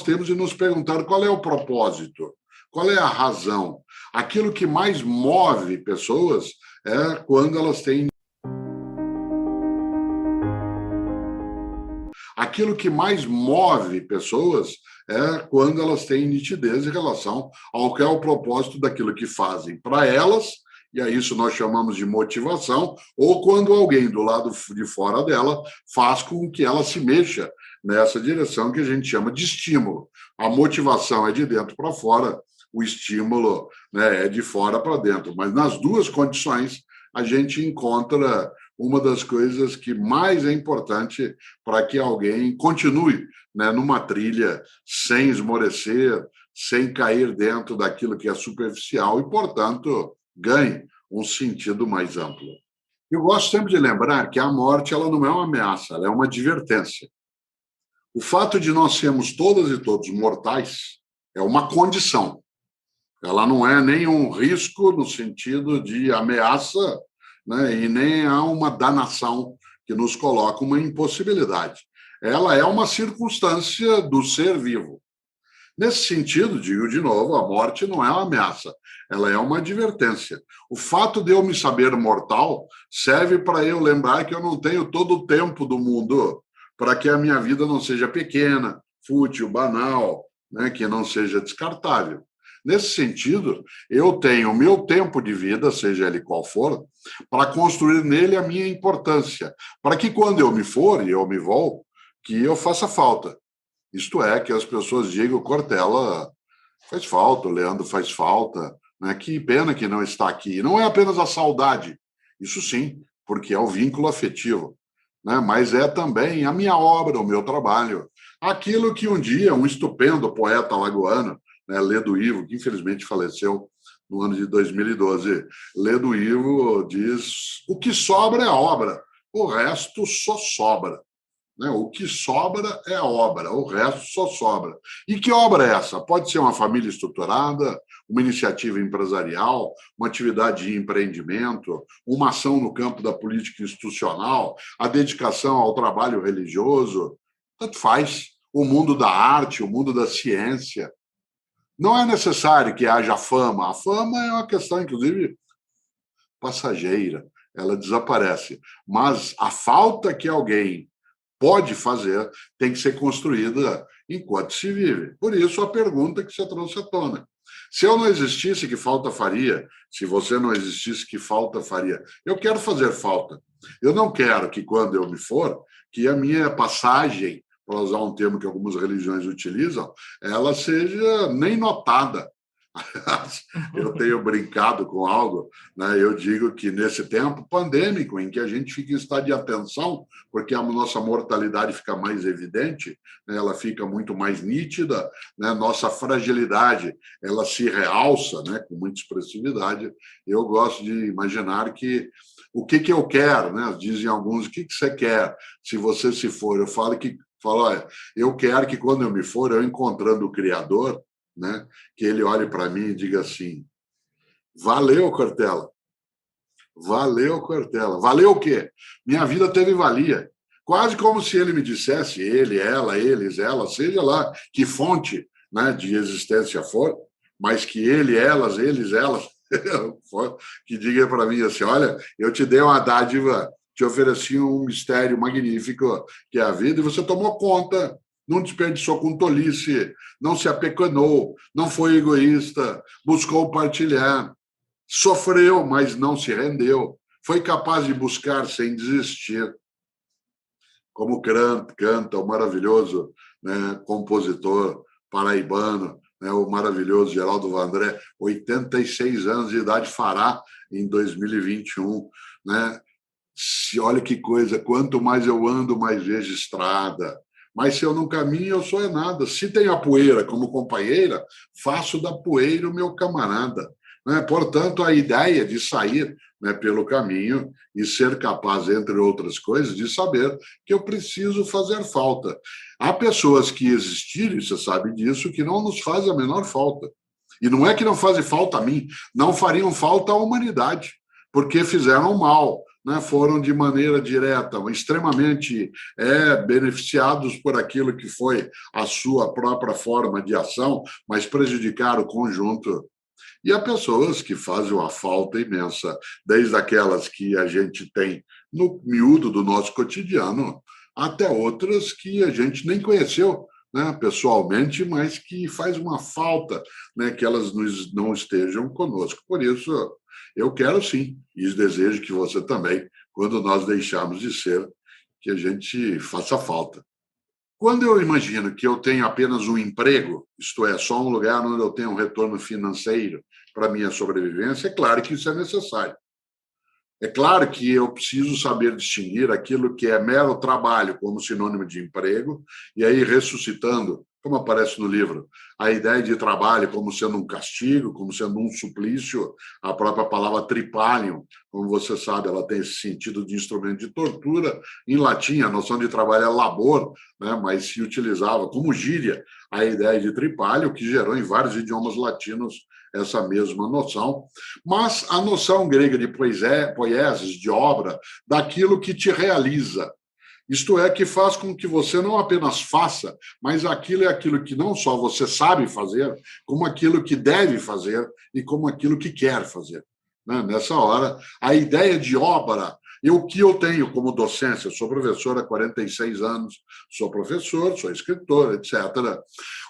temos de nos perguntar qual é o propósito, qual é a razão. Aquilo que mais move pessoas é quando elas têm... Aquilo que mais move pessoas é quando elas têm nitidez em relação ao que é o propósito daquilo que fazem para elas, e a isso nós chamamos de motivação, ou quando alguém do lado de fora dela faz com que ela se mexa nessa direção que a gente chama de estímulo. A motivação é de dentro para fora, o estímulo, né, é de fora para dentro. Mas nas duas condições, a gente encontra uma das coisas que mais é importante para que alguém continue, né, numa trilha sem esmorecer, sem cair dentro daquilo que é superficial e, portanto, ganhe um sentido mais amplo. Eu gosto sempre de lembrar que a morte ela não é uma ameaça, ela é uma advertência. O fato de nós sermos todas e todos mortais é uma condição. Ela não é nenhum risco no sentido de ameaça, né, e nem há uma danação que nos coloca uma impossibilidade. Ela é uma circunstância do ser vivo. Nesse sentido, digo de novo, a morte não é uma ameaça, ela é uma advertência. O fato de eu me saber mortal serve para eu lembrar que eu não tenho todo o tempo do mundo para que a minha vida não seja pequena, fútil, banal, né, que não seja descartável. Nesse sentido, eu tenho o meu tempo de vida, seja ele qual for, para construir nele a minha importância, para que quando eu me for e eu me vou, que eu faça falta. Isto é, que as pessoas digam, Cortella faz falta, o Leandro faz falta, né? Que pena que não está aqui. Não é apenas a saudade, isso sim, porque é o vínculo afetivo, né? Mas é também a minha obra, o meu trabalho. Aquilo que um dia um estupendo poeta alagoano, né, Ledo Ivo, que infelizmente faleceu no ano de 2012, Ledo Ivo diz, o que sobra é a obra, o resto só sobra. Né? O que sobra é a obra, o resto só sobra. E que obra é essa? Pode ser uma família estruturada, uma iniciativa empresarial, uma atividade de empreendimento, uma ação no campo da política institucional, a dedicação ao trabalho religioso, tanto faz. O mundo da arte, o mundo da ciência. Não é necessário que haja fama. A fama é uma questão, inclusive, passageira. Ela desaparece. Mas a falta que alguém pode fazer tem que ser construída enquanto se vive. Por isso, a pergunta que você trouxe à tona. Se eu não existisse, que falta faria? Se você não existisse, que falta faria? Eu quero fazer falta. Eu não quero que, quando eu me for, que a minha passagem, para usar um termo que algumas religiões utilizam, ela seja nem notada. Eu tenho brincado com algo, né? Eu digo que nesse tempo pandêmico, em que a gente fica em estado de atenção, porque a nossa mortalidade fica mais evidente, né? Ela fica muito mais nítida, né? Nossa fragilidade ela se realça, né? Com muita expressividade. Eu gosto de imaginar que o que eu quero, né? Dizem alguns, o que você quer se você se for? Eu falo, olha, eu quero que quando eu me for, eu encontrando o Criador, né, que ele olhe para mim e diga assim, valeu, Cortella, valeu, Cortella, valeu o quê? Minha vida teve valia. Quase como se ele me dissesse, ele, ela, eles, ela, seja lá que fonte, né, de existência for, mas que ele, elas, eles, elas, que diga para mim assim, olha, eu te dei uma dádiva, te ofereci um mistério magnífico que é a vida e você tomou conta, não desperdiçou com tolice, não se apequenou, não foi egoísta, buscou partilhar, sofreu, mas não se rendeu, foi capaz de buscar sem desistir. Como canta o maravilhoso, né, compositor paraibano, né, o maravilhoso Geraldo Vandré, 86 anos de idade fará em 2021, né? Olha que coisa, quanto mais eu ando, mais vejo estrada. Mas se eu não caminho, eu sou nada. Se tem a poeira como companheira, faço da poeira o meu camarada. Né? Portanto, a ideia de sair, né, pelo caminho e ser capaz, entre outras coisas, de saber que eu preciso fazer falta. Há pessoas que existirem, você sabe disso, que não nos fazem a menor falta. E não é que não fazem falta a mim, não fariam falta à humanidade, porque fizeram mal, né, foram de maneira direta, extremamente beneficiados por aquilo que foi a sua própria forma de ação, mas prejudicaram o conjunto. E há pessoas que fazem uma falta imensa, desde aquelas que a gente tem no miúdo do nosso cotidiano, até outras que a gente nem conheceu, né, pessoalmente, mas que faz uma falta, né, que elas não estejam conosco. Por isso, eu quero sim, e desejo que você também, quando nós deixarmos de ser, que a gente faça falta. Quando eu imagino que eu tenho apenas um emprego, isto é, só um lugar onde eu tenho um retorno financeiro para a minha sobrevivência, é claro que isso é necessário. É claro que eu preciso saber distinguir aquilo que é mero trabalho como sinônimo de emprego, e aí ressuscitando, como aparece no livro, a ideia de trabalho como sendo um castigo, como sendo um suplício, a própria palavra tripalium, como você sabe, ela tem esse sentido de instrumento de tortura. Em latim, a noção de trabalho é labor, né, mas se utilizava como gíria a ideia de tripalho, que gerou em vários idiomas latinos essa mesma noção, mas a noção grega de poiesis, de obra, daquilo que te realiza. Isto é, que faz com que você não apenas faça, mas aquilo é aquilo que não só você sabe fazer, como aquilo que deve fazer e como aquilo que quer fazer. Né? Nessa hora, a ideia de obra, e o que eu tenho como docência, sou professor há 46 anos, sou professor, sou escritor, etc.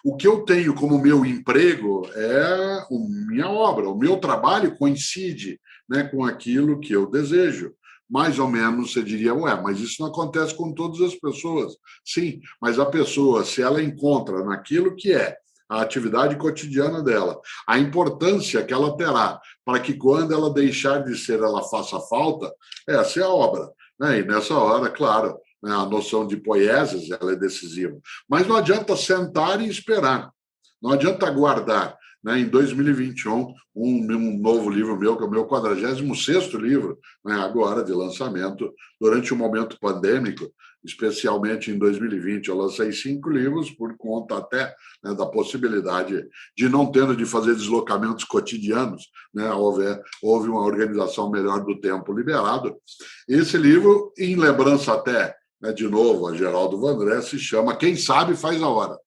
O que eu tenho como meu emprego é a minha obra, o meu trabalho coincide, né, com aquilo que eu desejo. Mais ou menos você diria, ué, mas isso não acontece com todas as pessoas. Sim, mas a pessoa, se ela encontra naquilo que é a atividade cotidiana dela, a importância que ela terá para que quando ela deixar de ser, ela faça falta, essa é a obra. Né? E nessa hora, claro, né, a noção de poieses ela é decisiva. Mas não adianta sentar e esperar. Não adianta aguardar. Né? Em 2021, um novo livro meu, que é o meu 46º livro, né, agora de lançamento, durante o momento pandêmico, especialmente em 2020, eu lancei 5 livros por conta até, né, da possibilidade de não tendo de fazer deslocamentos cotidianos, né, houve uma organização melhor do tempo liberado. Esse livro, em lembrança até, né, de novo, a Geraldo Vandré, se chama Quem Sabe Faz a Hora.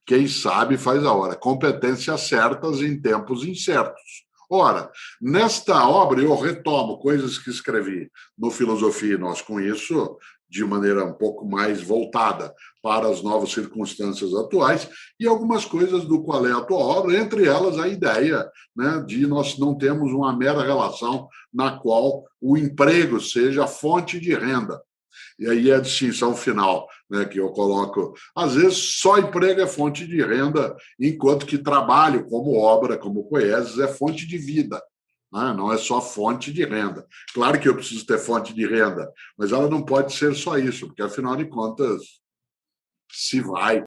Quem sabe faz a hora. Competências certas em tempos incertos. Ora, nesta obra eu retomo coisas que escrevi no Filosofia e Nós com isso, de maneira um pouco mais voltada para as novas circunstâncias atuais, e algumas coisas do qual é a tua obra, entre elas a ideia, né, de nós não termos uma mera relação na qual o emprego seja a fonte de renda. E aí a distinção final, né, que eu coloco. Às vezes, só emprego é fonte de renda, enquanto que trabalho como obra, como poeses, é fonte de vida. Né? Não é só fonte de renda. Claro que eu preciso ter fonte de renda, mas ela não pode ser só isso, porque, afinal de contas, se vai